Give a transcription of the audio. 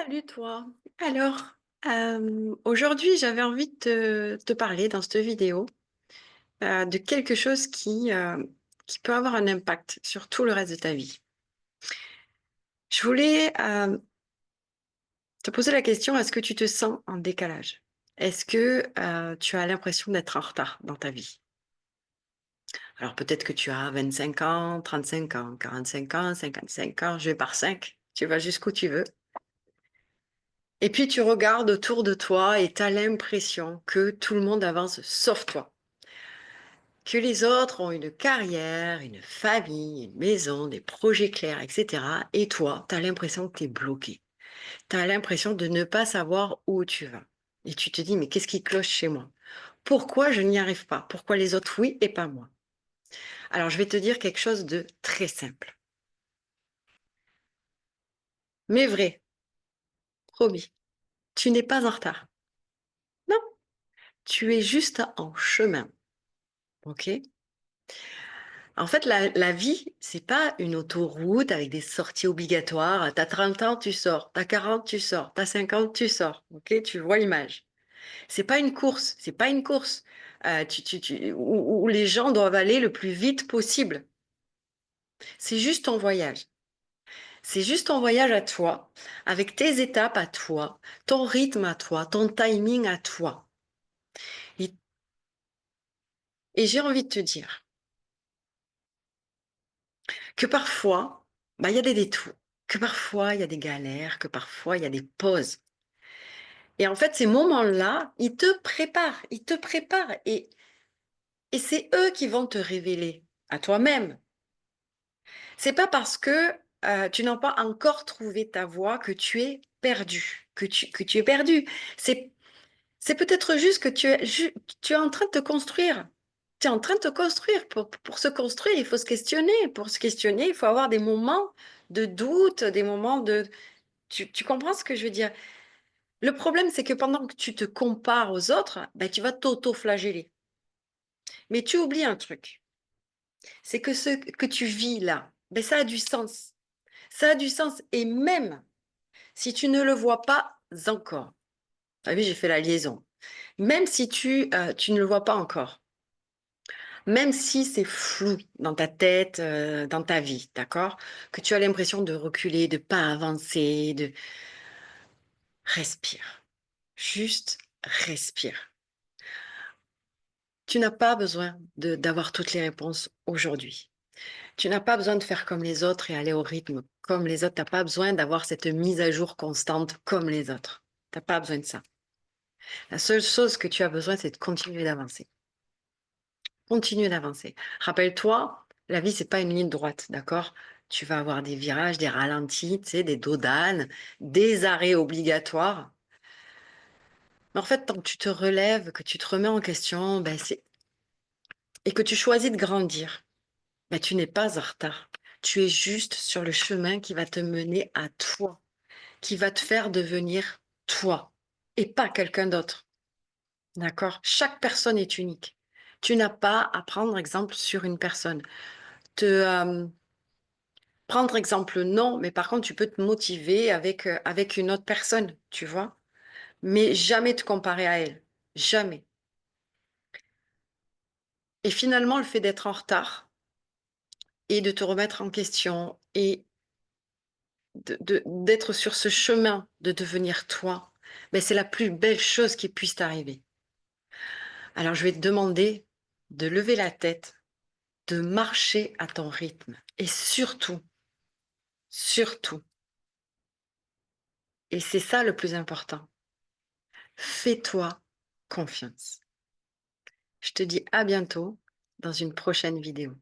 Salut toi. Alors, aujourd'hui, j'avais envie de te parler dans cette vidéo de quelque chose qui peut avoir un impact sur tout le reste de ta vie. Je voulais te poser la question, est-ce que tu te sens en décalage? Est-ce que tu as l'impression d'être en retard dans ta vie? Alors peut-être que tu as 25 ans, 35 ans, 45 ans, 55 ans, je vais par 5. Tu vas jusqu'où tu veux. Et puis tu regardes autour de toi et tu as l'impression que tout le monde avance sauf toi. Que les autres ont une carrière, une famille, une maison, des projets clairs, etc. Et toi, tu as l'impression que tu es bloqué. Tu as l'impression de ne pas savoir où tu vas. Et tu te dis, mais qu'est-ce qui cloche chez moi? Pourquoi je n'y arrive pas? Pourquoi les autres oui et pas moi? Alors je vais te dire quelque chose de très simple, mais vrai, promis. Tu n'es pas en retard. Non, tu es juste en chemin. OK? En fait, la vie, c'est pas une autoroute avec des sorties obligatoires. T'as 30 ans, tu sors. T'as 40, tu sors. T'as 50, tu sors. Ok, tu vois l'image. C'est pas une course. C'est pas une course où les gens doivent aller le plus vite possible. C'est juste ton voyage. C'est juste ton voyage à toi, avec tes étapes à toi, ton rythme à toi, ton timing à toi. Et, et j'ai envie de te dire que parfois, bah, il y a des détours, que parfois il y a des galères, que parfois il y a des pauses. Et en fait, ces moments-là, ils te préparent et c'est eux qui vont te révéler à toi-même. C'est pas parce que tu n'as pas encore trouvé ta voie que tu es perdu, que tu es perdu. C'est, c'est peut-être juste que tu es en train de te construire. Tu es en train de te construire. Pour se construire, il faut se questionner. Pour se questionner, il faut avoir des moments de doute, des moments de... Tu comprends ce que je veux dire? Le problème, c'est que pendant que tu te compares aux autres, ben, tu vas t'auto-flageller. Mais tu oublies un truc, c'est que ce que tu vis là, ben, ça a du sens. Ça a du sens. Et même si tu ne le vois pas encore, ah oui, j'ai fait la liaison, même si tu ne le vois pas encore, même si c'est flou dans ta tête, dans ta vie, d'accord? Que tu as l'impression de reculer, de pas avancer, de... Respire. Juste respire. Tu n'as pas besoin d'avoir toutes les réponses aujourd'hui. Tu n'as pas besoin de faire comme les autres et aller au rythme comme les autres. Tu n'as pas besoin d'avoir cette mise à jour constante comme les autres. Tu n'as pas besoin de ça. La seule chose que tu as besoin, c'est de continuer d'avancer. Continue d'avancer. Rappelle-toi, la vie, c'est pas une ligne droite, d'accord? Tu vas avoir des virages, des ralentis, tu sais, des dos d'âne, des arrêts obligatoires. Mais en fait, tant que tu te relèves, que tu te remets en question, ben et que tu choisis de grandir, ben tu n'es pas en retard. Tu es juste sur le chemin qui va te mener à toi, qui va te faire devenir toi et pas quelqu'un d'autre. D'accord? Chaque personne est unique. Tu n'as pas à prendre exemple sur une personne. Te prendre exemple, non, mais par contre, tu peux te motiver avec une autre personne, tu vois? Mais jamais te comparer à elle. Jamais. Et finalement, le fait d'être en retard et de te remettre en question et d'être sur ce chemin de devenir toi, mais c'est la plus belle chose qui puisse t'arriver. Alors, je vais te demander de lever la tête, de marcher à ton rythme et surtout, surtout, et c'est ça le plus important, fais-toi confiance. Je te dis à bientôt dans une prochaine vidéo.